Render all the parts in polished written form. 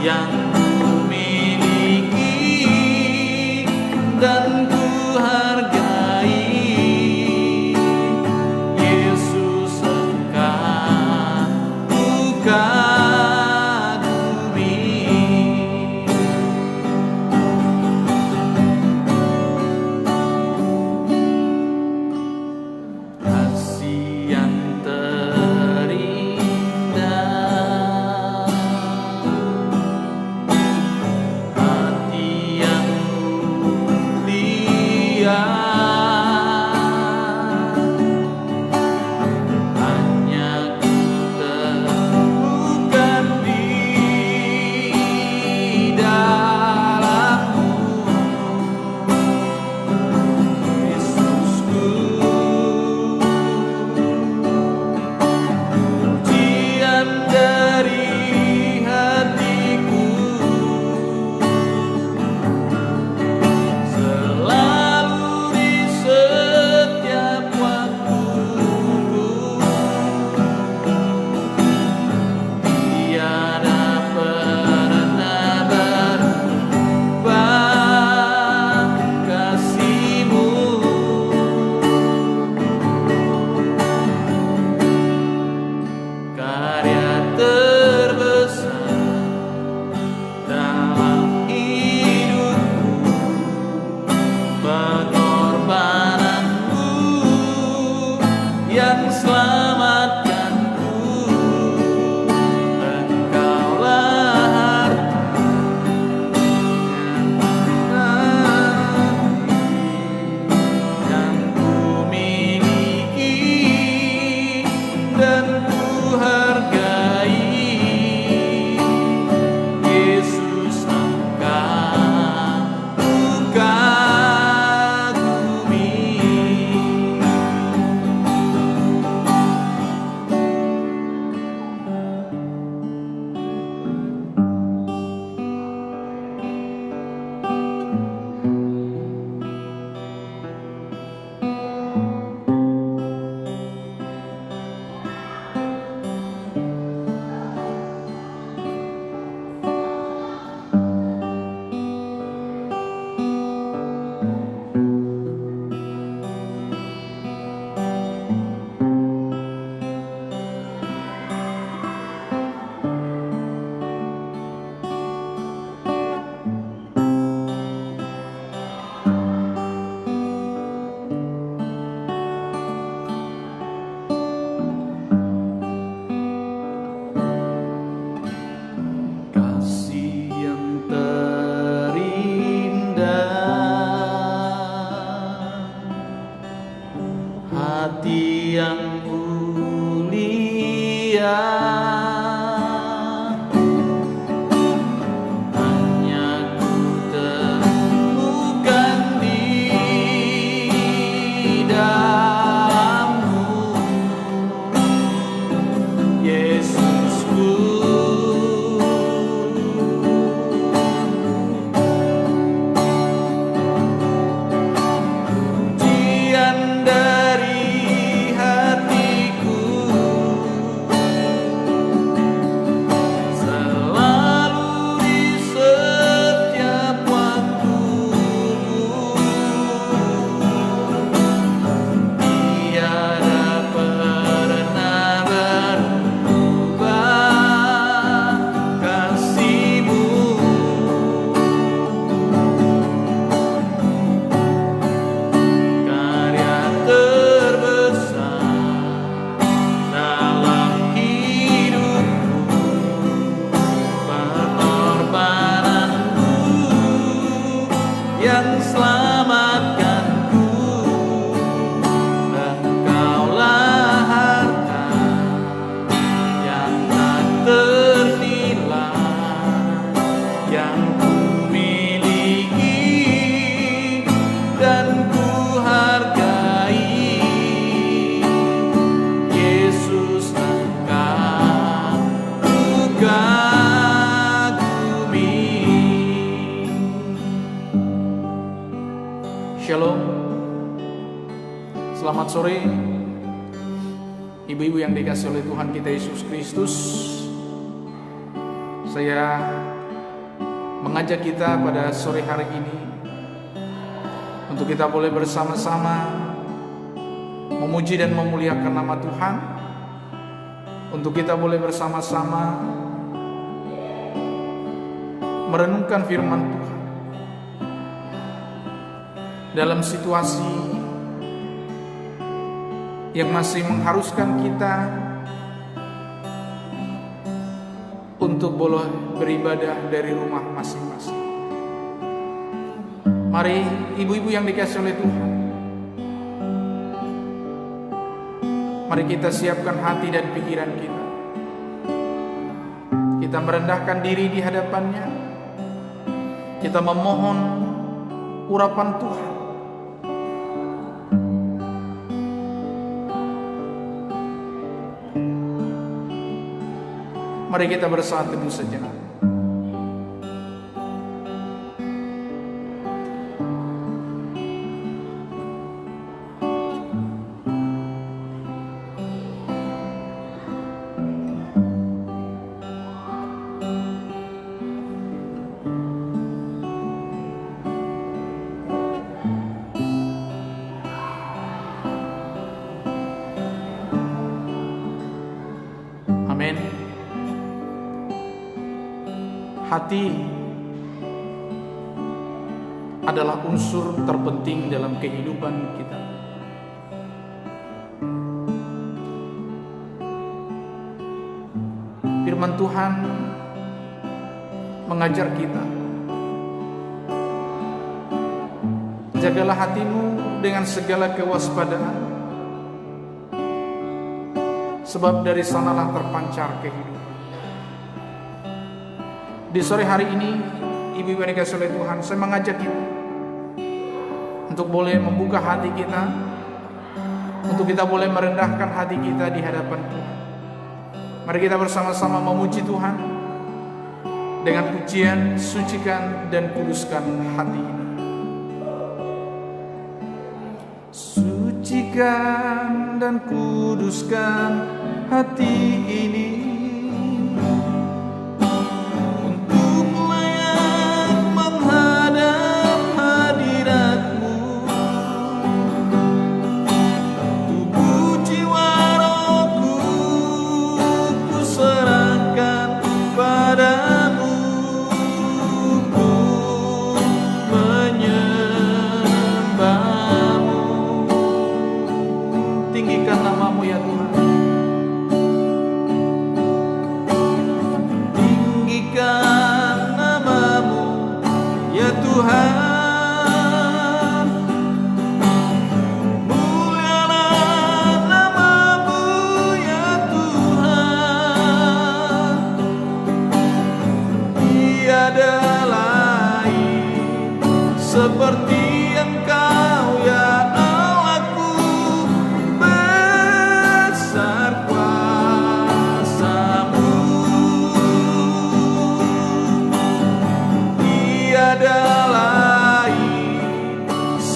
yang ku miliki dan ku hargai. Yesus engkau ku kagumi. Kasih yang terindah, hati yang mulia, hanya ku temukan di dalam-Mu, Yesusku. Pujian dari hatiku selalu di setiap waktuku, tiada pernah berubah kasih-Mu. Karya terbesar dalam hidupku, pengorbananmu yang selamatkanku. Engkaulah harta yang ku miliki dan ku hargai. Yesus engkau ku kagumi. Kasih yang terindah, hati yang mulia, hanya ku temukan di dalam-Mu, Yesusku. Pujian dari hatiku selalu di setiap waktuku, tiada pernah berubah kasih-Mu. Karya terbesar dalam hidupku, pengorbananmu yang selamatkanku. Engkaulah harta yang tak ternilai, yang ku miliki dan ku hargai. Yesus engkau ku kagumi. Shalom. Selamat sore ibu-ibu yang dikasihi oleh Tuhan kita Yesus Kristus. Saya mengajak kita pada sore hari ini untuk kita boleh bersama-sama memuji dan memuliakan nama Tuhan, untuk kita boleh bersama-sama merenungkan firman Tuhan dalam situasi yang masih mengharuskan kita untuk boleh beribadah dari rumah masing-masing. Mari ibu-ibu yang dikasihi oleh Tuhan, mari kita siapkan hati dan pikiran kita. Kita merendahkan diri di hadapannya. Kita memohon urapan Tuhan. Mari kita bersaat teduh sejenak. Amin. Hati adalah unsur terpenting dalam kehidupan kita. Firman Tuhan mengajar kita, jagalah hatimu dengan segala kewaspadaan, sebab dari sanalah terpancar kehidupan. Di sore hari ini, ibu-ibu yang dikasihi oleh Tuhan, saya mengajak kita untuk boleh membuka hati kita, untuk kita boleh merendahkan hati kita di hadapan Tuhan. Mari kita bersama-sama memuji Tuhan dengan pujian, sucikan dan kuduskan hati ini. Sucikan dan kuduskan hati ini untuk layak menghadap hadirat-Mu. Tubuh jiwa rohku ku serahkan padamu, ku menyembah-Mu. Tinggikan nama-Mu ya Tuhan. Tuhan, mulialah nama-Mu ya Tuhan. Tiada lain seperti Engkau ya Allahku, besar kuasa-Mu. Tiada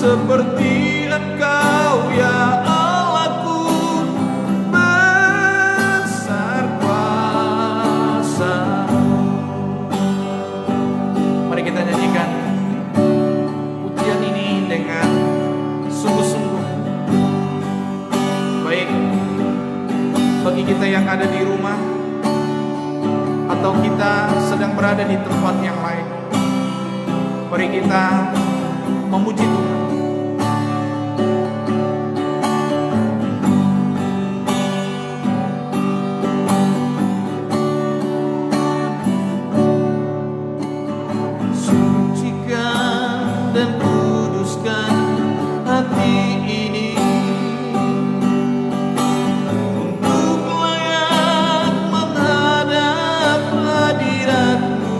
seperti Engkau ya Allahku, besar kuasa-Mu. Mari kita nyanyikan pujian ini dengan sungguh-sungguh. Baik bagi kita yang ada di rumah atau kita sedang berada di tempat yang lain, mari kita memuji Tuhan. Sucikan dan kuduskan hati ini untuk layak menghadap hadirat-Mu.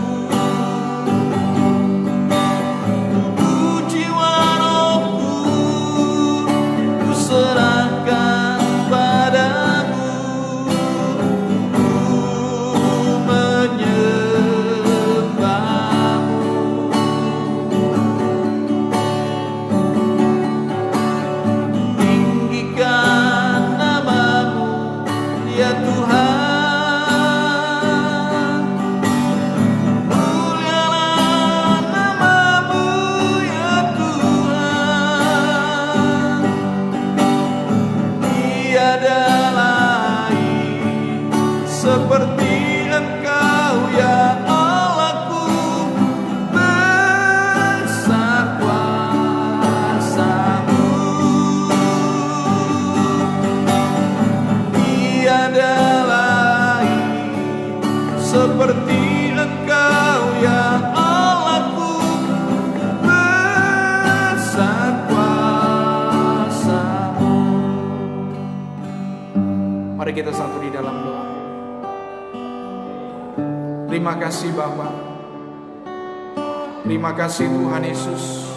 Tubuh jiwa roh Terima kasih Bapa. Terima kasih Tuhan Yesus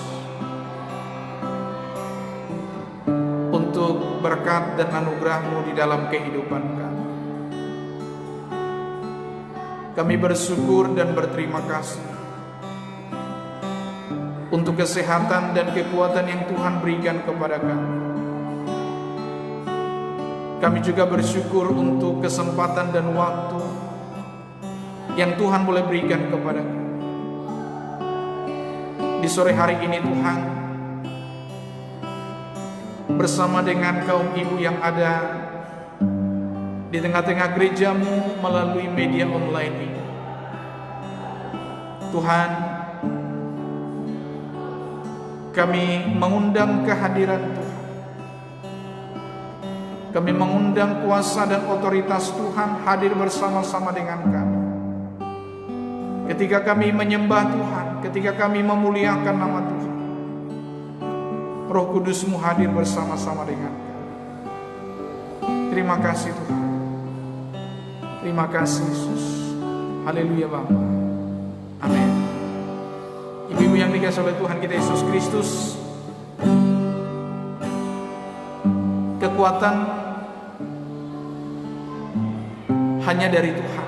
untuk berkat dan anugerah-Mu di dalam kehidupan kami. Kami bersyukur dan berterima kasih untuk kesehatan dan kekuatan yang Tuhan berikan kepada kami. Kami juga bersyukur untuk kesempatan dan waktu yang Tuhan boleh berikan kepada kami. Di sore hari ini Tuhan, bersama dengan kaum ibu yang ada di tengah-tengah gereja-Mu melalui media online ini, Tuhan, kami mengundang kehadiran Tuhan. Kami mengundang kuasa dan otoritas Tuhan hadir bersama-sama dengan kami. Ketika kami menyembah Tuhan, ketika kami memuliakan nama Tuhan, Roh Kudus-Mu hadir bersama-sama dengan kami. Terima kasih Tuhan. Terima kasih Yesus. Haleluya Bapa. Amin. Ibu-ibu yang dikasihi oleh Tuhan kita Yesus Kristus, kekuatan hanya dari Tuhan.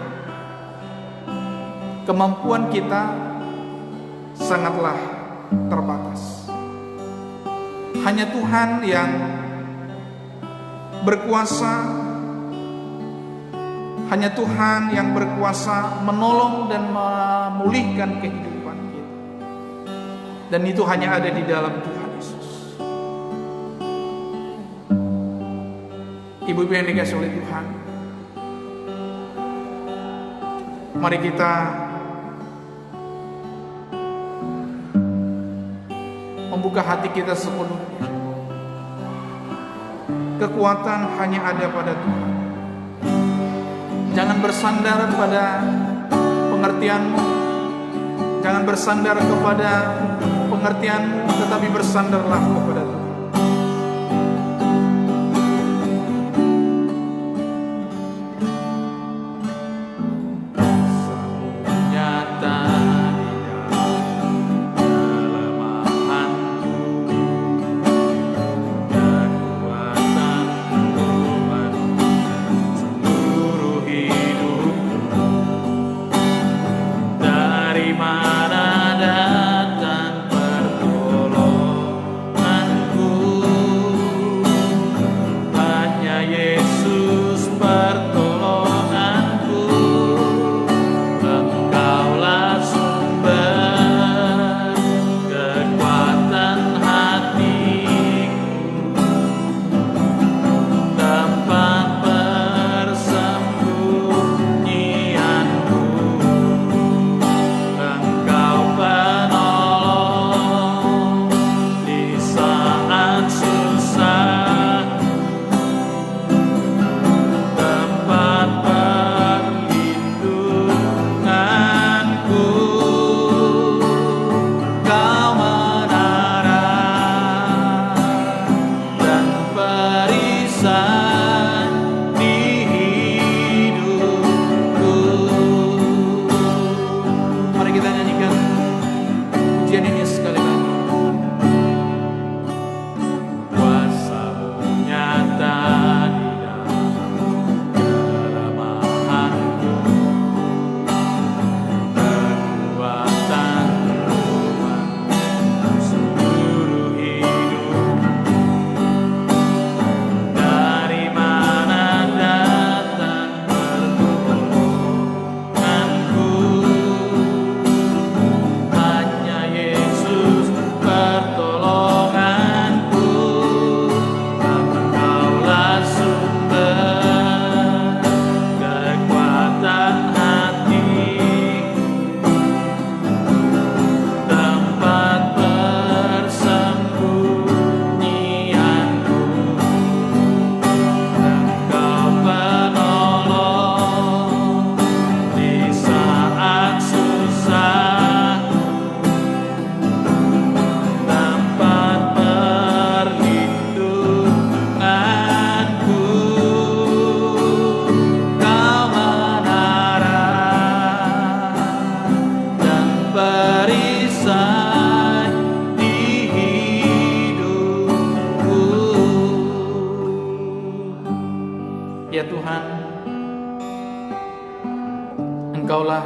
Kemampuan kita sangatlah terbatas. Hanya Tuhan yang berkuasa. Hanya Tuhan yang berkuasa menolong dan memulihkan kehidupan kita. Dan itu hanya ada di dalam Tuhan Yesus. Ibu-ibu yang dikasihi oleh Tuhan, mari kita membuka hati kita sepenuhnya. Kekuatan hanya ada pada Tuhan. Jangan bersandar pada pengertianmu, jangan bersandar kepada pengertianmu, tetapi bersandarlah kepada Tuhan. Mana datang pertolongan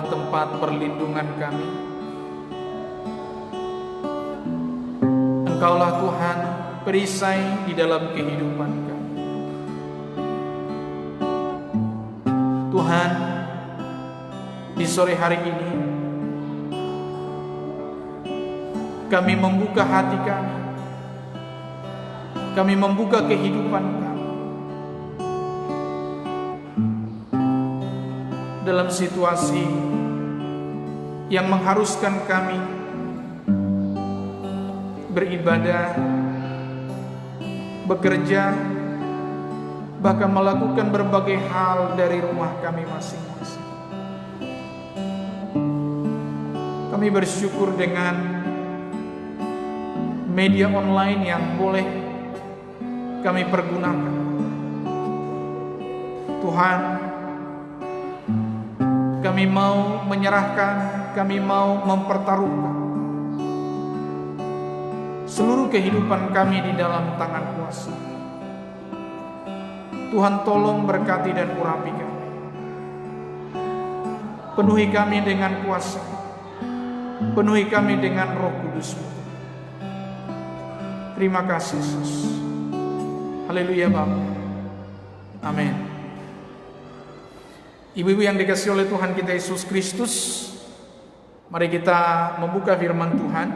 Engkaulah tempat perlindungan kami. Engkaulah Tuhan perisai di dalam kehidupan kami. Tuhan, di sore hari ini kami membuka hati kami. Kami membuka kehidupan kami dalam situasi yang mengharuskan kami beribadah, bekerja, bahkan melakukan berbagai hal dari rumah kami masing-masing. Kami bersyukur dengan media online yang boleh kami pergunakan. Tuhan, kami mau menyerahkan, kami mau mempertaruhkan seluruh kehidupan kami di dalam tangan kuasa. Tuhan, tolong berkati dan urapi kami. Penuhi kami dengan kuasa. Penuhi kami dengan Roh Kudus-Mu. Terima kasih Yesus. Haleluya Bapa. Amin. Ibu-ibu yang dikasihi oleh Tuhan kita Yesus Kristus, mari kita membuka firman Tuhan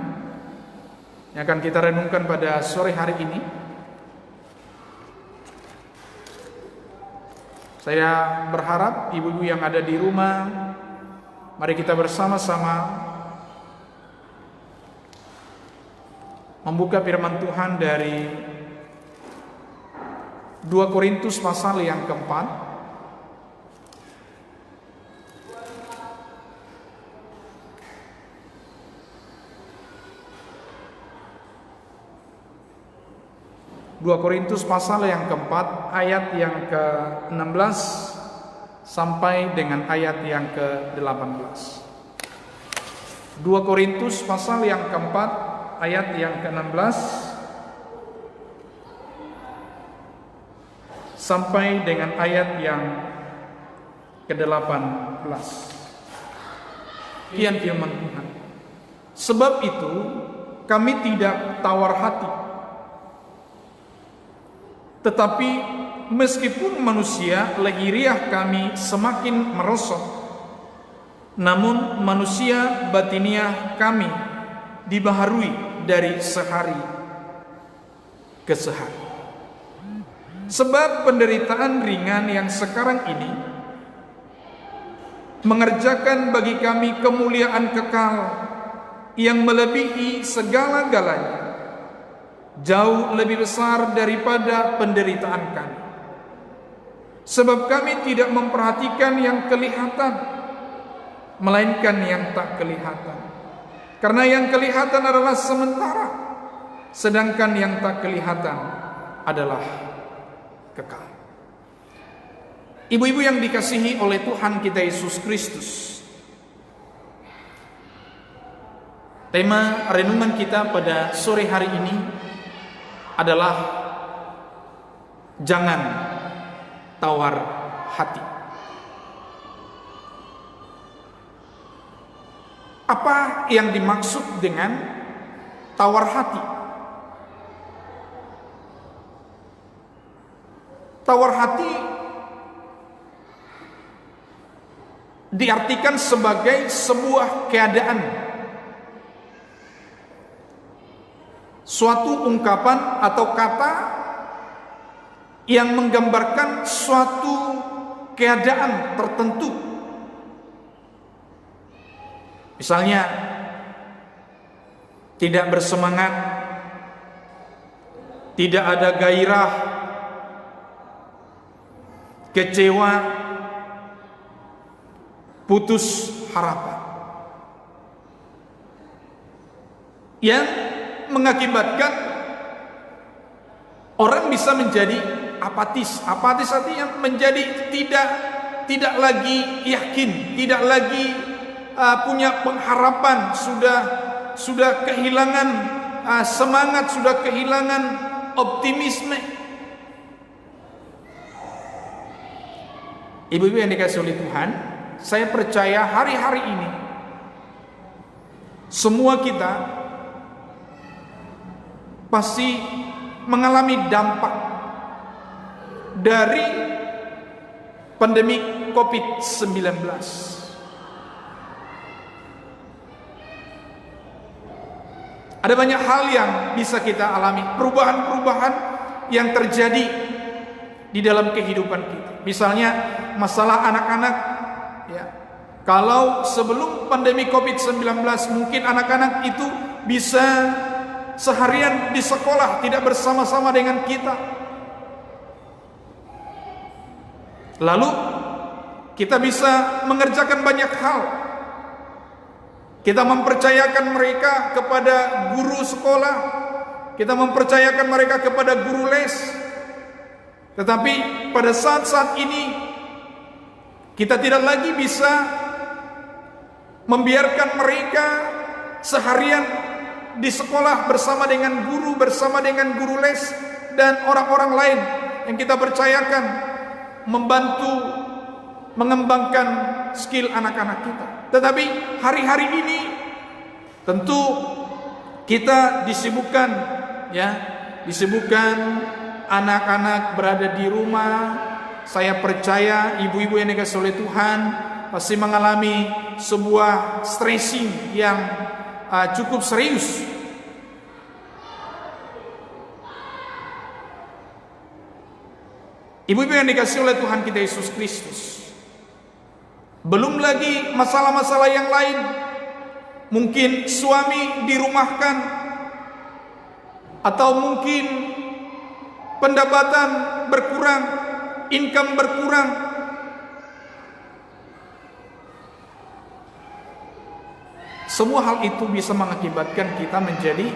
yang akan kita renungkan pada sore hari ini. Saya berharap ibu-ibu yang ada di rumah, mari kita bersama-sama membuka firman Tuhan dari 2 Korintus pasal yang keempat. Korintus pasal yang keempat, ayat yang ke-16 sampai dengan ayat yang ke-18. 2 Korintus pasal yang keempat, ayat yang ke-16 sampai dengan ayat yang ke-18. Kian firman Tuhan. Sebab itu kami tidak tawar hati, tetapi meskipun manusia lahiriah kami semakin merosot, namun manusia batiniah kami dibaharui dari sehari ke sehari. Sebab penderitaan ringan yang sekarang ini mengerjakan bagi kami kemuliaan kekal yang melebihi segala-galanya, jauh lebih besar daripada penderitaan kami. Sebab kami tidak memperhatikan yang kelihatan, melainkan yang tak kelihatan. Karena yang kelihatan adalah sementara, sedangkan yang tak kelihatan adalah kekal. Ibu-ibu yang dikasihi oleh Tuhan kita Yesus Kristus, tema renungan kita pada sore hari ini adalah jangan tawar hati. Apa yang dimaksud dengan tawar hati? Tawar hati diartikan sebagai sebuah keadaan, suatu ungkapan atau kata yang menggambarkan suatu keadaan tertentu. Misalnya, tidak bersemangat, tidak ada gairah, kecewa, putus harapan, yang mengakibatkan orang bisa menjadi apatis. Apatis artinya menjadi tidak lagi yakin, tidak lagi punya pengharapan, sudah kehilangan semangat, sudah kehilangan optimisme. Ibu-ibu yang dikasihi oleh Tuhan, saya percaya hari-hari ini semua kita pasti mengalami dampak dari pandemi COVID-19. Ada banyak hal yang bisa kita alami, perubahan-perubahan yang terjadi di dalam kehidupan kita. Misalnya masalah anak-anak, ya. Kalau sebelum pandemi COVID-19 mungkin anak-anak itu bisa seharian di sekolah tidak bersama-sama dengan kita. Lalu kita bisa mengerjakan banyak hal. Kita mempercayakan mereka kepada guru sekolah, kita mempercayakan mereka kepada guru les. Tetapi pada saat-saat ini kita tidak lagi bisa membiarkan mereka seharian di sekolah bersama dengan guru les dan orang-orang lain yang kita percayakan membantu mengembangkan skill anak-anak kita. Tetapi hari-hari ini tentu kita disibukkan, ya, disibukkan anak-anak berada di rumah. Saya percaya ibu-ibu yang dikasihi oleh Tuhan pasti mengalami sebuah stressing yang cukup serius. Ibu-ibu yang dikasihi oleh Tuhan kita Yesus Kristus, belum lagi masalah-masalah yang lain. Mungkin suami dirumahkan, atau mungkin pendapatan berkurang, income berkurang. Semua hal itu bisa mengakibatkan kita menjadi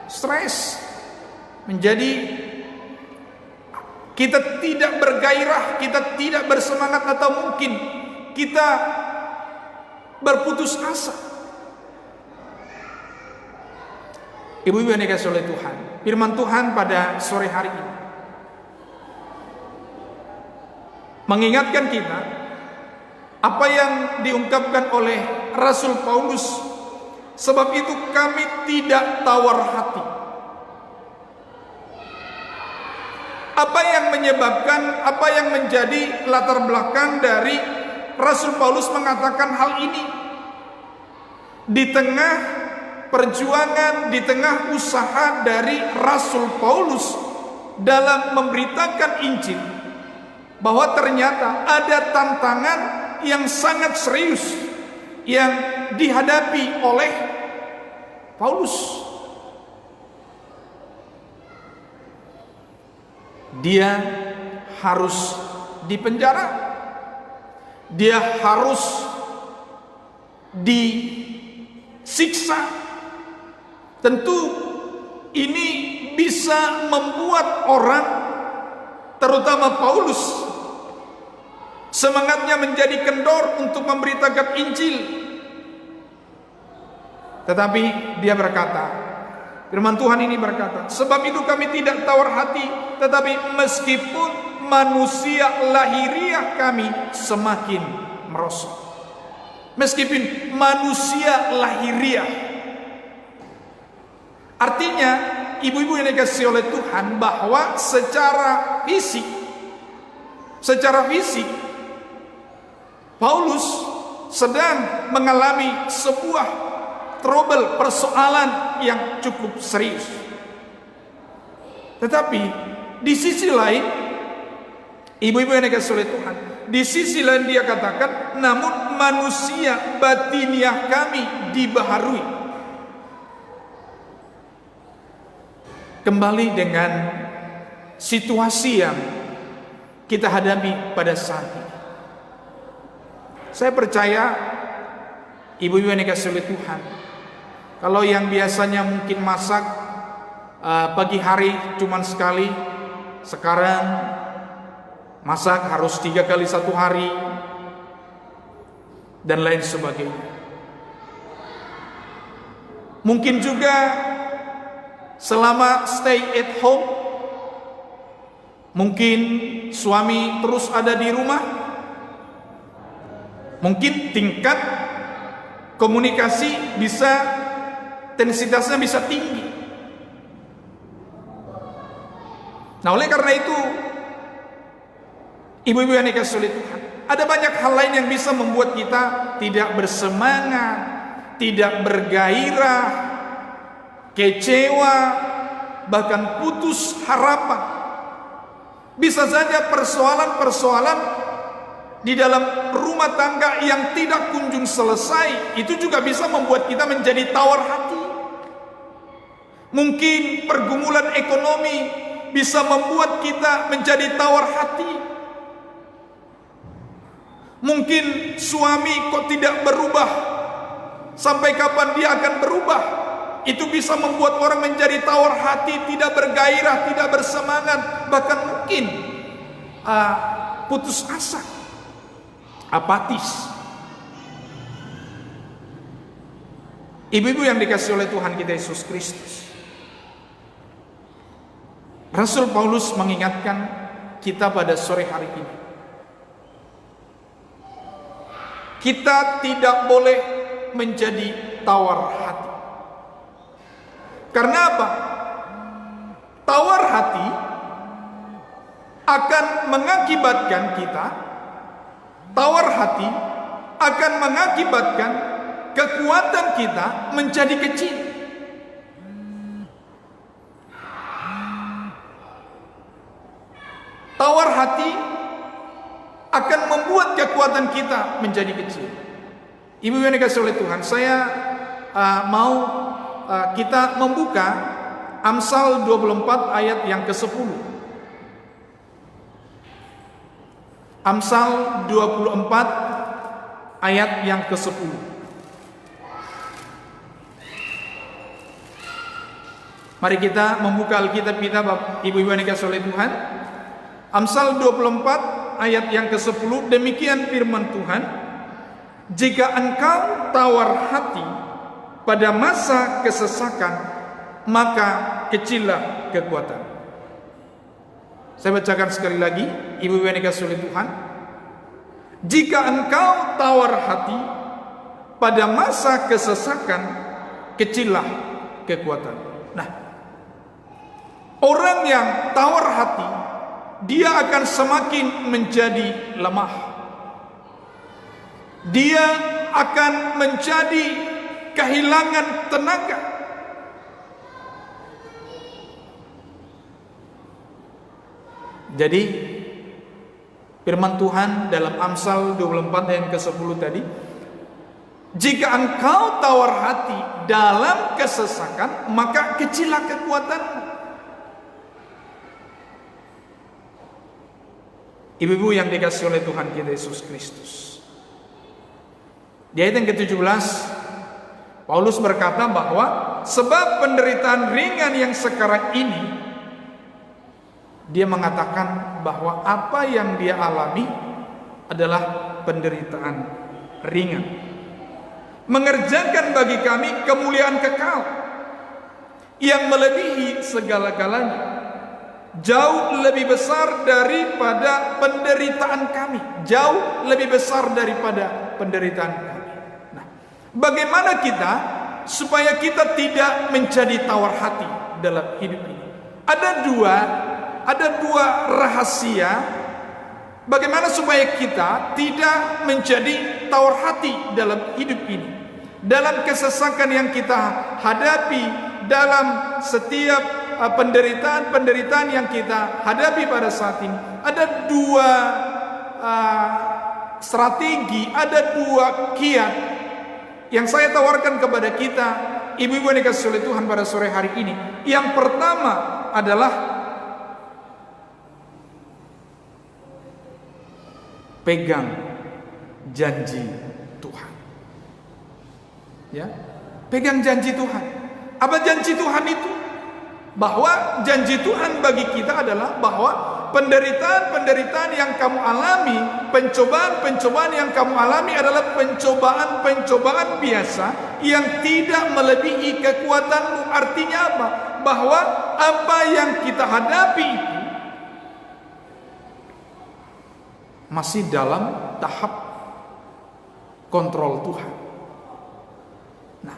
stres, menjadi kita tidak bergairah, kita tidak bersemangat, atau mungkin kita berputus asa. Ibu-ibu yang dikasihi oleh Tuhan, firman Tuhan pada sore hari ini mengingatkan kita apa yang diungkapkan oleh Rasul Paulus. Sebab itu kami tidak tawar hati. Apa yang menyebabkan, apa yang menjadi latar belakang dari Rasul Paulus mengatakan hal ini? Di tengah perjuangan, di tengah usaha dari Rasul Paulus dalam memberitakan Injil, bahwa ternyata ada tantangan yang sangat serius yang dihadapi oleh Paulus. Dia harus dipenjara, dia harus disiksa. Tentu ini bisa membuat orang, terutama Paulus, semangatnya menjadi kendor untuk memberitakan Injil. Tetapi dia berkata, firman Tuhan ini berkata, sebab itu kami tidak tawar hati, tetapi meskipun manusia lahiriah kami semakin merosot. Meskipun manusia lahiriah, artinya ibu-ibu yang dikasihi oleh Tuhan, bahwa secara fisik Paulus sedang mengalami sebuah trouble, persoalan yang cukup serius. Tetapi di sisi lain, ibu-ibu yang dikasihi oleh Tuhan, di sisi lain dia katakan, namun manusia batiniah kami dibaharui. Kembali dengan situasi yang kita hadapi pada saat ini. Saya percaya ibu-ibu yang dikasihi oleh Tuhan, kalau yang biasanya mungkin masak pagi hari cuma sekali, sekarang masak harus 3 kali 1 hari dan lain sebagainya. Mungkin juga selama stay at home, mungkin suami terus ada di rumah, Mungkin tingkat komunikasi intensitasnya bisa tinggi. Nah, oleh karena itu, ibu-ibu yang dikasihi oleh Tuhan, ada banyak hal lain yang bisa membuat kita tidak bersemangat, tidak bergairah, kecewa, bahkan putus harapan. Bisa saja persoalan-persoalan di dalam rumah tangga yang tidak kunjung selesai, itu juga bisa membuat kita menjadi tawar hati. Mungkin pergumulan ekonomi bisa membuat kita menjadi tawar hati. Mungkin suami kok tidak berubah, sampai kapan dia akan berubah? Itu bisa membuat orang menjadi tawar hati, tidak bergairah, tidak bersemangat, bahkan mungkin putus asa, apatis. Ibu-ibu yang dikasihi oleh Tuhan kita Yesus Kristus, Rasul Paulus mengingatkan kita pada sore hari ini, kita tidak boleh menjadi tawar hati. Karena apa? Tawar hati akan mengakibatkan kita, tawar hati akan mengakibatkan kekuatan kita menjadi kecil. Tawar hati akan membuat kekuatan kita menjadi kecil. Ibu yang dikasihi oleh Tuhan, saya mau kita membuka Amsal 24 ayat yang ke-10. Amsal 24 ayat yang ke-10. Mari kita membuka Alkitab kita, ibu-ibu yang dikasihi oleh Tuhan. Amsal 24 ayat yang ke-10, demikian firman Tuhan, jika engkau tawar hati pada masa kesesakan, maka kecillah kekuatan. Saya bacakan sekali lagi, ibu-ibu yang dikasihi oleh Tuhan. Jika engkau tawar hati pada masa kesesakan, kecillah kekuatan. Nah, orang yang tawar hati, dia akan semakin menjadi lemah. Dia akan menjadi kehilangan tenaga. Jadi firman Tuhan dalam Amsal 24 ayat ke-10 tadi, jika engkau tawar hati dalam kesesakan, maka kecillah kekuatanmu. Ibu-ibu yang dikasihi oleh Tuhan kita Yesus Kristus, di ayat yang ke-17 Paulus berkata bahwa sebab penderitaan ringan yang sekarang ini, dia mengatakan bahwa apa yang dia alami adalah penderitaan ringan, mengerjakan bagi kami kemuliaan kekal yang melebihi segala-galanya, jauh lebih besar daripada penderitaan kami, jauh lebih besar daripada penderitaan kami. Nah, bagaimana kita supaya kita tidak menjadi tawar hati dalam hidup ini? Ada dua rahasia bagaimana supaya kita tidak menjadi tawar hati dalam hidup ini, dalam kesesakan yang kita hadapi, dalam setiap penderitaan yang kita hadapi pada saat ini. Ada dua strategi, ada dua kiat yang saya tawarkan kepada kita, ibu-ibu yang dikasihi oleh Tuhan pada sore hari ini. Yang pertama adalah pegang janji Tuhan. Ya, pegang janji Tuhan. Apa janji Tuhan itu? Bahwa janji Tuhan bagi kita adalah bahwa penderitaan-penderitaan yang kamu alami, pencobaan-pencobaan yang kamu alami adalah pencobaan-pencobaan biasa yang tidak melebihi kekuatanmu. Artinya apa? Bahwa apa yang kita hadapi itu masih dalam tahap kontrol Tuhan. Nah,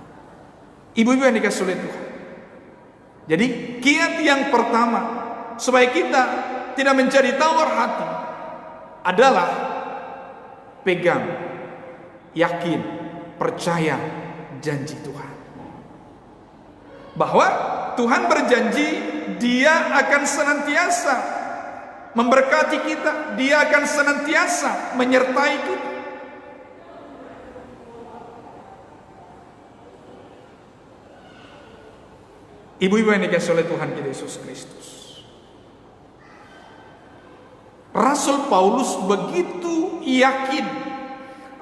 ibu-ibu yang dikasih oleh Tuhan, jadi kiat yang pertama supaya kita tidak menjadi tawar hati adalah pegang, yakin, percaya janji Tuhan. Bahwa Tuhan berjanji Dia akan senantiasa memberkati kita, Dia akan senantiasa menyertai kita. Ibu-ibu yang dikasihi oleh Tuhan kita Yesus Kristus, Rasul Paulus begitu yakin,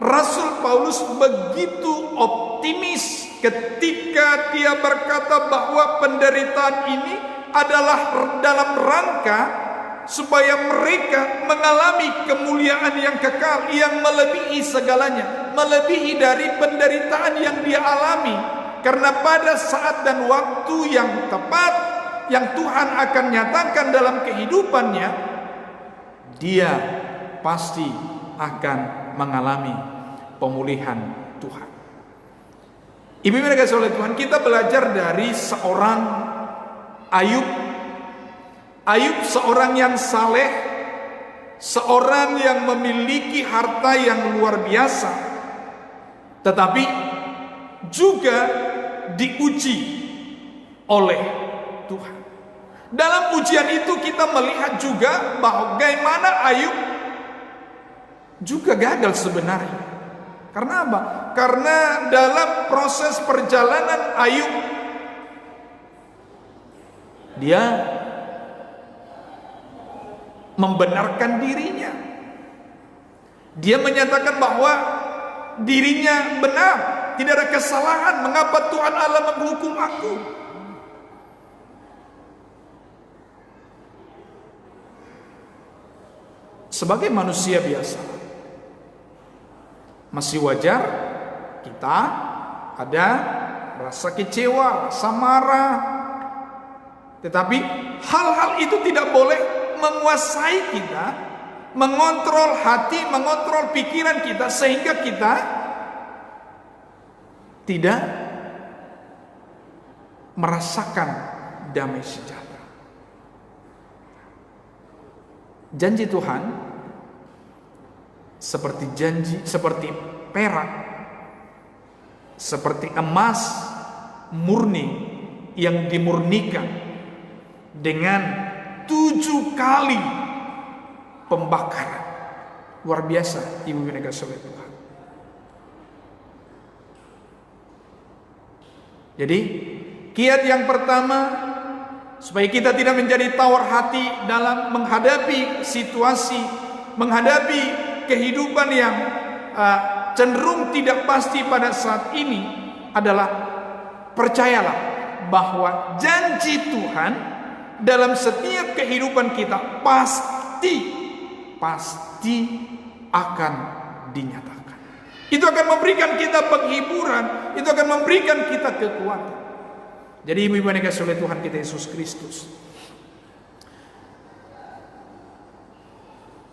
Rasul Paulus begitu optimis ketika dia berkata bahwa penderitaan ini adalah dalam rangka supaya mereka mengalami kemuliaan yang kekal, yang melebihi segalanya, melebihi dari penderitaan yang dia alami. Karena pada saat dan waktu yang tepat yang Tuhan akan nyatakan dalam kehidupannya, dia pasti akan mengalami pemulihan Tuhan. Ibu-ibu yang dikasihi oleh Tuhan, kita belajar dari seorang Ayub. Ayub seorang yang saleh, seorang yang memiliki harta yang luar biasa, tetapi juga diuji oleh Tuhan. Dalam ujian itu kita melihat juga bahwa bagaimana Ayub juga gagal sebenarnya. Karena apa? Karena dalam proses perjalanan Ayub, dia membenarkan dirinya. Dia menyatakan bahwa dirinya benar, tidak ada kesalahan. Mengapa Tuhan Allah menghukum aku? Sebagai manusia biasa, masih wajar kita ada rasa kecewa, rasa marah. Tetapi hal-hal itu tidak boleh menguasai kita, mengontrol hati, mengontrol pikiran kita, sehingga kita tidak merasakan damai sejahtera. Janji Tuhan seperti perak, seperti emas murni yang dimurnikan dengan 7 kali pembakaran. Luar biasa, ibu yang dikasihi oleh Tuhan. Jadi kiat yang pertama supaya kita tidak menjadi tawar hati dalam menghadapi situasi, menghadapi kehidupan yang cenderung tidak pasti pada saat ini adalah percayalah bahwa janji Tuhan dalam setiap kehidupan kita pasti akan dinyatakan. Itu akan memberikan kita penghiburan, itu akan memberikan kita kekuatan. Jadi ibu-ibu yang dikasihi oleh Tuhan kita Yesus Kristus,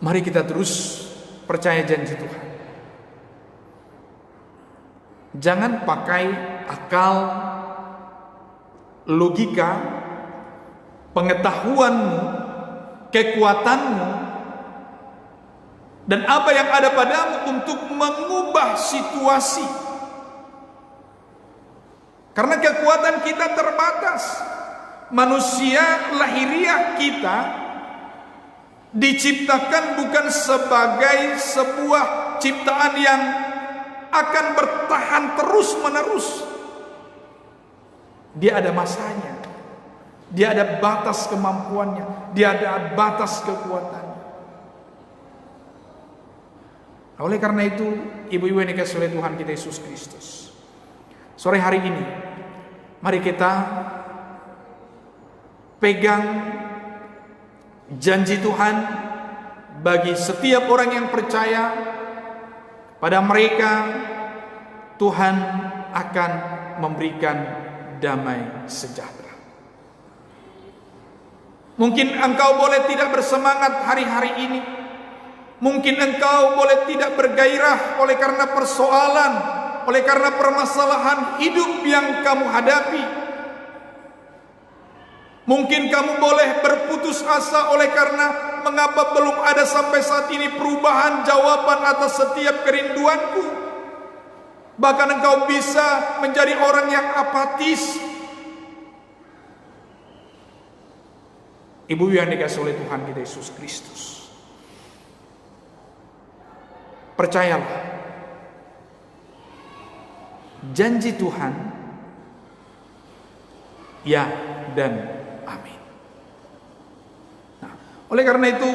mari kita terus percaya janji Tuhan. Jangan pakai akal, logika, pengetahuanmu, kekuatanmu, dan apa yang ada padamu untuk mengubah situasi. Karena kekuatan kita terbatas. Manusia lahiriah kita diciptakan bukan sebagai sebuah ciptaan yang akan bertahan terus-menerus. Dia ada masanya. Dia ada batas kemampuannya. Dia ada batas kekuatannya. Oleh karena itu, ibu-ibu yang dikasihi oleh Tuhan kita Yesus Kristus, sore hari ini, mari kita pegang janji Tuhan bagi setiap orang yang percaya. Pada mereka Tuhan akan memberikan damai sejahtera. Mungkin engkau boleh tidak bersemangat hari-hari ini, Mungkin engkau boleh tidak bergairah oleh karena persoalan, oleh karena permasalahan hidup yang kamu hadapi. Mungkin kamu boleh berputus asa oleh karena mengapa belum ada sampai saat ini perubahan jawaban atas setiap kerinduanku. Bahkan engkau bisa menjadi orang yang apatis. Ibu yang dikasihi oleh Tuhan kita Yesus Kristus, percayalah, janji Tuhan ya dan amin. Nah, oleh karena itu,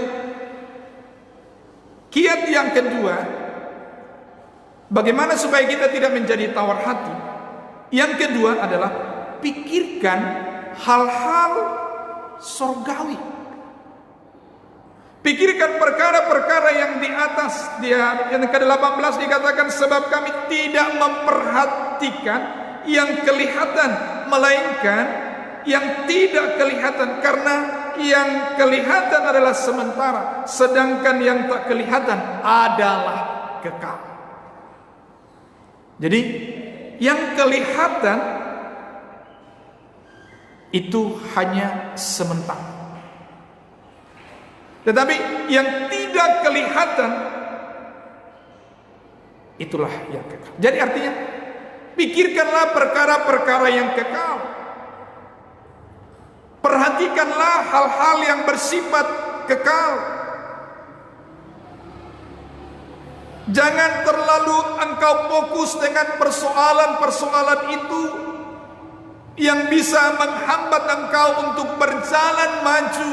kiat yang kedua, bagaimana supaya kita tidak menjadi tawar hati? Yang kedua adalah pikirkan hal-hal surgawi. Pikirkan perkara-perkara yang di atas. Yang ke-18 dikatakan, sebab kami tidak memperhatikan yang kelihatan, melainkan yang tidak kelihatan, karena yang kelihatan adalah sementara, sedangkan yang tak kelihatan adalah kekal. Jadi yang kelihatan itu hanya sementara, tetapi yang tidak kelihatan itulah yang kekal. Jadi artinya, pikirkanlah perkara-perkara yang kekal. Perhatikanlah hal-hal yang bersifat kekal. Jangan terlalu engkau fokus dengan persoalan-persoalan itu yang bisa menghambat engkau untuk berjalan maju,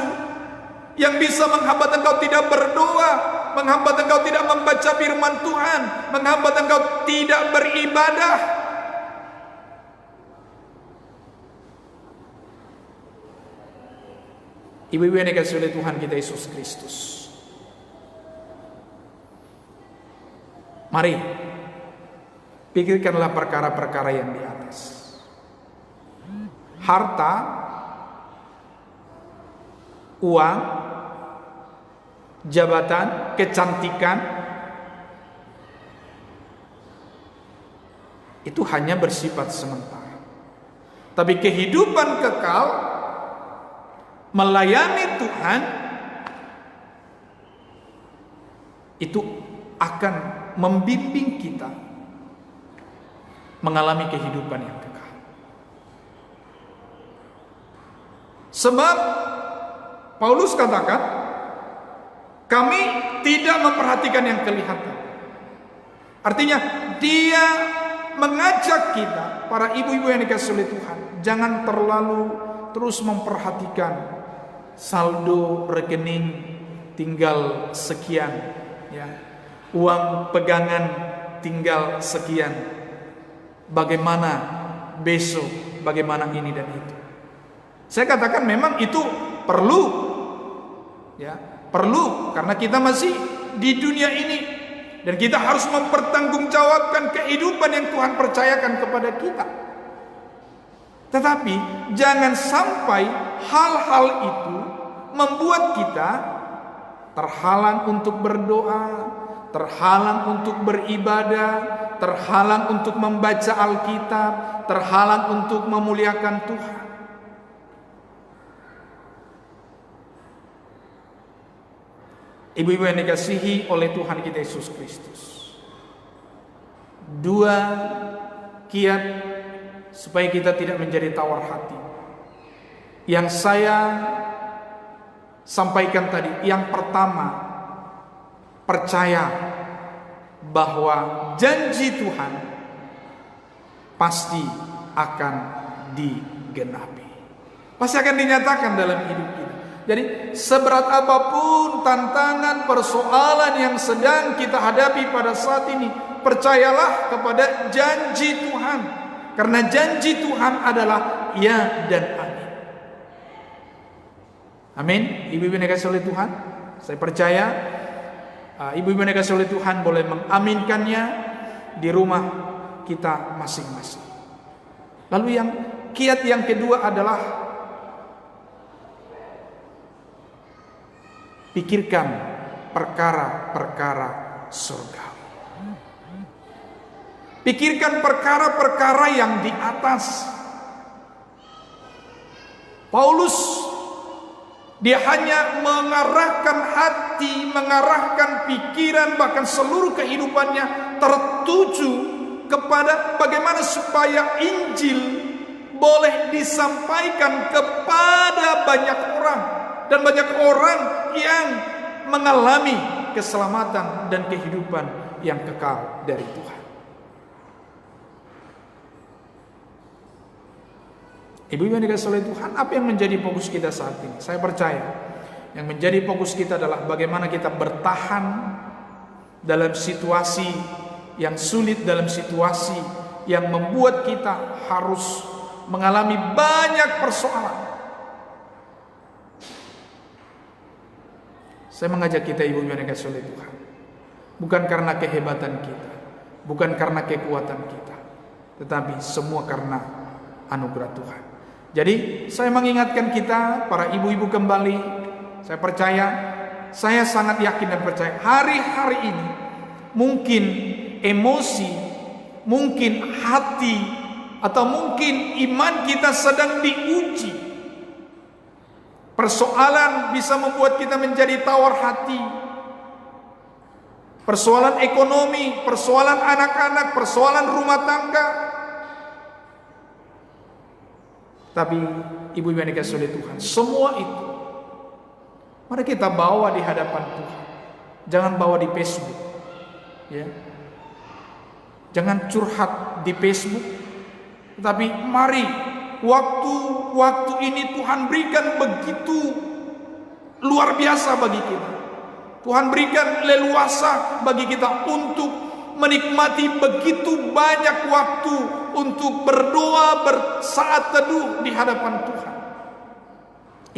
yang bisa menghambat engkau tidak berdoa, menghambat engkau tidak membaca firman Tuhan, menghambat engkau tidak beribadah. Ibu-ibu yang dikasihi oleh Tuhan kita Yesus Kristus, mari pikirkanlah perkara-perkara yang di atas. Harta, uang, jabatan, kecantikan, itu hanya bersifat sementara. Tapi kehidupan kekal, melayani Tuhan, itu akan membimbing kita mengalami kehidupan yang kekal. Sebab Paulus katakan, kami tidak memperhatikan yang kelihatan. Artinya dia mengajak kita, para ibu-ibu yang dikasihi oleh Tuhan, jangan terlalu terus memperhatikan saldo rekening tinggal sekian, ya, uang pegangan tinggal sekian, bagaimana besok, bagaimana ini dan itu. Saya katakan memang itu perlu, ya, perlu, karena kita masih di dunia ini dan kita harus mempertanggungjawabkan kehidupan yang Tuhan percayakan kepada kita. Tetapi jangan sampai hal-hal itu membuat kita terhalang untuk berdoa, terhalang untuk beribadah, terhalang untuk membaca Alkitab, terhalang untuk memuliakan Tuhan. Ibu-ibu yang dikasihi oleh Tuhan kita Yesus Kristus, dua kiat supaya kita tidak menjadi tawar hati yang saya sampaikan tadi. Yang pertama, percaya bahwa janji Tuhan pasti akan digenapi, pasti akan dinyatakan dalam hidup kita. Jadi seberat apapun tantangan, persoalan yang sedang kita hadapi pada saat ini, percayalah kepada janji Tuhan, karena janji Tuhan adalah ya dan amin. Amin. Ibu-ibu yang dikasihi oleh Tuhan, saya percaya ibu-ibu yang dikasihi oleh Tuhan boleh mengaminkannya di rumah kita masing-masing. Lalu yang kiat yang kedua adalah pikirkan perkara-perkara surgawi. Pikirkan perkara-perkara yang di atas. Paulus, dia hanya mengarahkan hati, mengarahkan pikiran, bahkan seluruh kehidupannya tertuju kepada bagaimana supaya Injil boleh disampaikan kepada banyak orang, dan banyak orang yang mengalami keselamatan dan kehidupan yang kekal dari Tuhan. Ibu-ibu yang dikasihi oleh Tuhan, apa yang menjadi fokus kita saat ini? Saya percaya yang menjadi fokus kita adalah bagaimana kita bertahan dalam situasi yang sulit, dalam situasi yang membuat kita harus mengalami banyak persoalan. Saya mengajak kita, ibu-ibu yang dikasihi oleh Tuhan, bukan karena kehebatan kita, bukan karena kekuatan kita, tetapi semua karena anugerah Tuhan. Jadi saya mengingatkan kita, para ibu-ibu kembali, saya percaya, saya sangat yakin dan percaya, hari-hari ini mungkin emosi, mungkin hati, atau mungkin iman kita sedang diuji. Persoalan bisa membuat kita menjadi tawar hati. Persoalan ekonomi, persoalan anak-anak, persoalan rumah tangga. Tapi ibu-ibu yang dikasihi oleh Tuhan, semua itu mari kita bawa di hadapan Tuhan. Jangan bawa di Facebook, ya. Jangan curhat di Facebook. Tapi mari, waktu ini Tuhan berikan begitu luar biasa bagi kita. Tuhan berikan leluasa bagi kita untuk menikmati begitu banyak waktu untuk berdoa, bersaat teduh di hadapan Tuhan.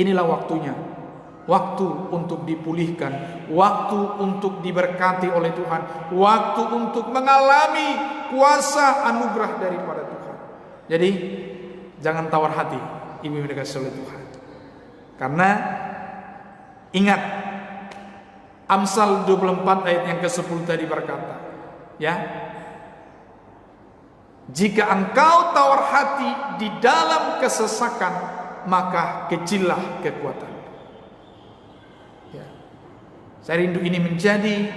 Inilah waktunya. Waktu untuk dipulihkan, waktu untuk diberkati oleh Tuhan, waktu untuk mengalami kuasa anugerah daripada Tuhan. Jadi jangan tawar hati, ibu-ibu dikasihi oleh Tuhan. Karena ingat, Amsal 24 ayat yang ke-10 tadi berkata, ya, jika engkau tawar hati di dalam kesesakan, maka kecillah kekuatan. Ya. Saya rindu ini menjadi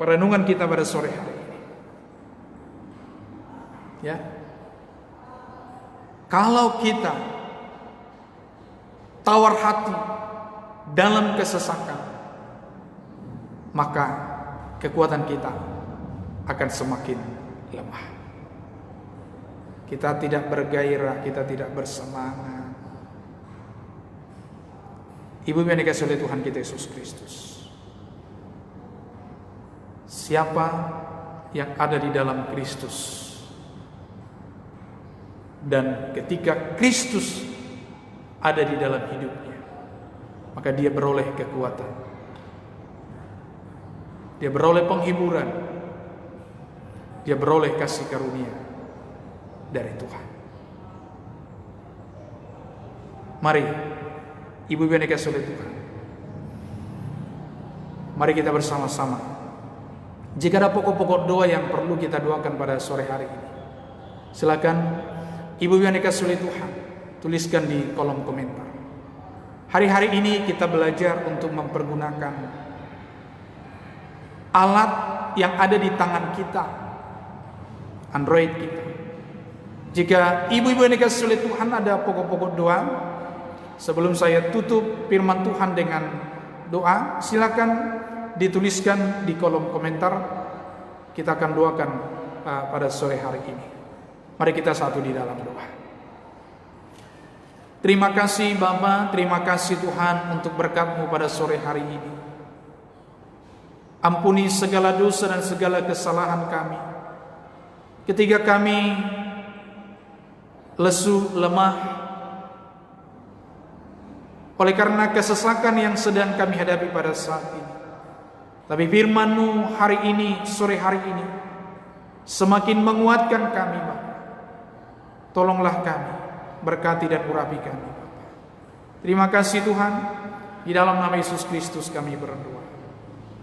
perenungan kita pada sore hari ini. Ya. Kalau kita tawar hati dalam kesesakan, maka kekuatan kita akan semakin lemah. Kita tidak bergairah, kita tidak bersemangat. Ibu yang dikasihi oleh Tuhan kita Yesus Kristus, siapa yang ada di dalam Kristus, dan ketika Kristus ada di dalam hidupnya, maka dia beroleh kekuatan, dia beroleh penghiburan, dia beroleh kasih karunia dari Tuhan. Mari, ibu-ibu yang dikasihi oleh Tuhan, mari kita bersama-sama. Jika ada pokok-pokok doa yang perlu kita doakan pada sore hari ini, silakan ibu yang dikasihi oleh Tuhan, tuliskan di kolom komentar. Hari-hari ini kita belajar untuk mempergunakan alat yang ada di tangan kita, Android kita. Jika ibu-ibu yang dikasihi oleh Tuhan ada pokok-pokok doa, sebelum saya tutup firman Tuhan dengan doa, silakan dituliskan di kolom komentar. Kita akan doakan pada sore hari ini. Mari kita satu di dalam doa. Terima kasih Bapa, terima kasih Tuhan untuk berkat-Mu pada sore hari ini. Ampuni segala dosa dan segala kesalahan kami. Ketika kami lesu, lemah, oleh karena kesesakan yang sedang kami hadapi pada saat ini. Tapi firman-Mu hari ini, sore hari ini, semakin menguatkan kami, Bapa. Tolonglah kami, berkati dan urapi kami, Bapa. Terima kasih Tuhan, di dalam nama Yesus Kristus kami berdoa.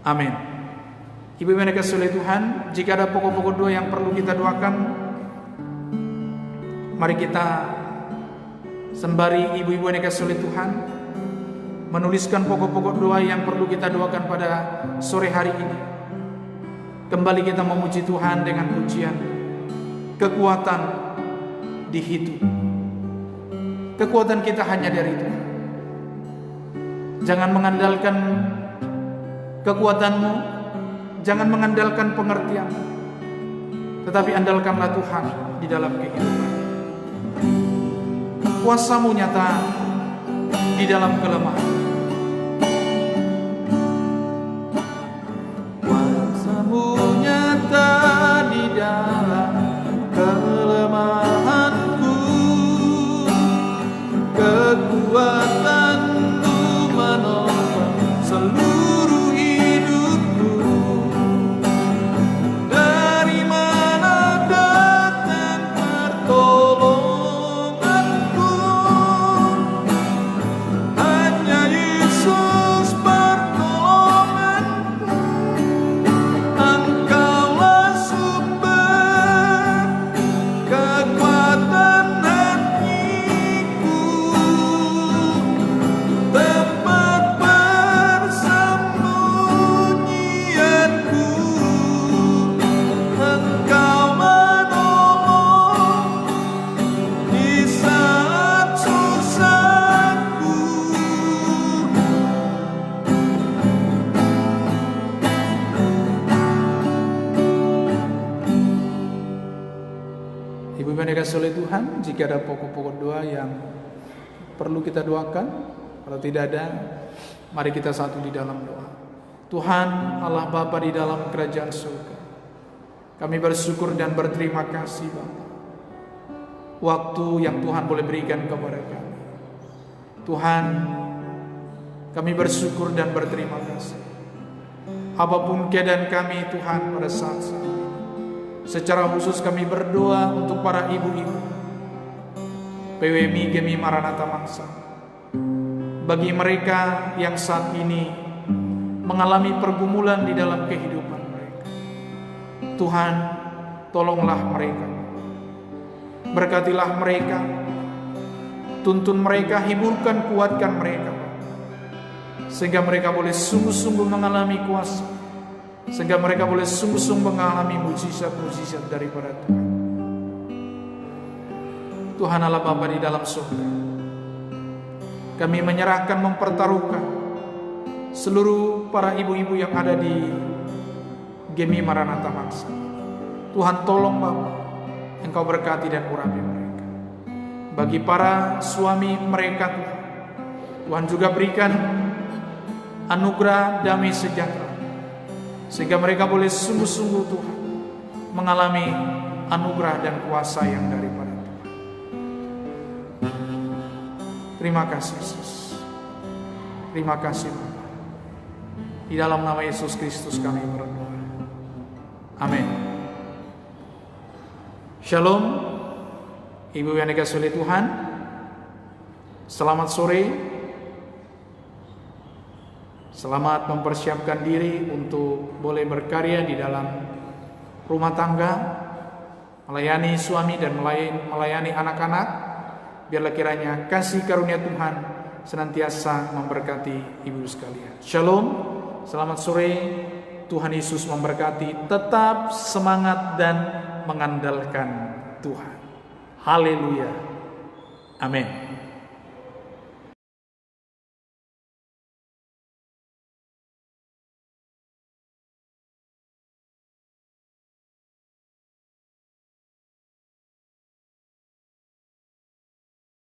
Amin. Ibu yang dikasihi oleh Tuhan, jika ada pokok-pokok doa yang perlu kita doakan, mari kita sembari ibu-ibu yang dikasihi oleh Tuhan menuliskan pokok-pokok doa yang perlu kita doakan pada sore hari ini. Kembali kita memuji Tuhan dengan pujian, kekuatan di hidup. Kekuatan kita hanya dari Tuhan. Jangan mengandalkan kekuatanmu, jangan mengandalkan pengertianmu, tetapi andalkanlah Tuhan di dalam kehidupan. Kuasamu nyata di dalam kelemahan. Kuasamu nyata di dalam kelemahanku, kekuatanmu menopang seluruh hidupku. Dari mana datang pertolonganku? Hanya Yesus pertolonganku. Engkaulah sumber kekuatan hatiku, tempat persembunyianku. Engkau menolong di saat susahku. Ibu yang dikasihi oleh Tuhan, jika ada pokok-pokok doa yang perlu kita doakan, kalau tidak ada, mari kita satu di dalam doa. Tuhan Allah Bapa di dalam kerajaan surga, kami bersyukur dan berterima kasih Bapa, waktu yang Tuhan boleh berikan kepada kami. Tuhan, kami bersyukur dan berterima kasih. Apapun keadaan kami Tuhan pada saat ini, secara khusus kami berdoa untuk para ibu-ibu PWMI Gemi Maranatha Mangsa, bagi mereka yang saat ini mengalami pergumulan di dalam kehidupan mereka. Tuhan, tolonglah mereka, berkatilah mereka, tuntun mereka, hiburkan, kuatkan mereka, sehingga mereka boleh sungguh-sungguh mengalami kuasa, sehingga mereka boleh sungguh-sungguh mengalami mujizat-mujizat daripada Tuhan. Tuhan Allah Bapa di dalam surga, kami menyerahkan, mempertaruhkan seluruh para ibu-ibu yang ada di Gemi Maranatha Mangsa. Tuhan tolong Bapa, Engkau berkati dan urapi mereka. Bagi para suami mereka Tuhan, Tuhan juga berikan anugerah damai sejahtera, sehingga mereka boleh sungguh-sungguh Tuhan mengalami anugerah dan kuasa yang daripada Tuhan. Terima kasih Yesus. Terima kasih Bapa. Di dalam nama Yesus Kristus kami berdoa. Amin. Shalom. Ibu yang dikasihi oleh Tuhan, selamat sore. Selamat mempersiapkan diri untuk boleh berkarya di dalam rumah tangga, melayani suami dan melayani anak-anak. Biarlah kiranya kasih karunia Tuhan senantiasa memberkati ibu sekalian. Shalom, selamat sore. Tuhan Yesus memberkati. Tetap semangat dan mengandalkan Tuhan. Haleluya. Amin.